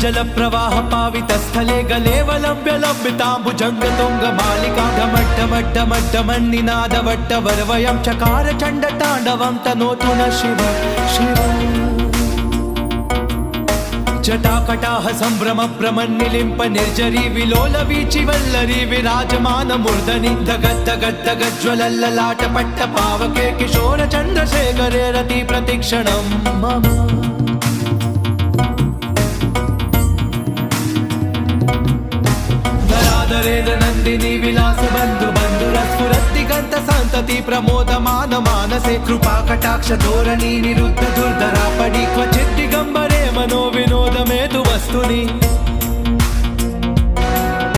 जल प्रवाह पावित स्थले गलेवलंब्य लंबितांबुजंग तुंग मालिका ढमड्ढमड्ढमड्ढमन्निनाद वट्टवर्वयं चकार चंड तांडवं तनोतु न शिव शिव जटाकटाह संभ्रम प्रमन्निलिंप निर्जरी विलोल वीचि वल्लरी विराजमान मूर्धनि धगद्धगद्धगज्ज्वलल्ललाट पट्ट पावके किशोर चंद्रशेखरे रति प्रतिक्षणं मम धराधरेण नंदिनी विलास बंधु बंधुरस्फुरद्दिगंत संतति प्रमोदमान मानसे कृपा कटाक्ष धोरणी निरुद्ध दुर्धरा पडी क्वचित् दिगंबरे मनो विनोद मेतु वस्तुनि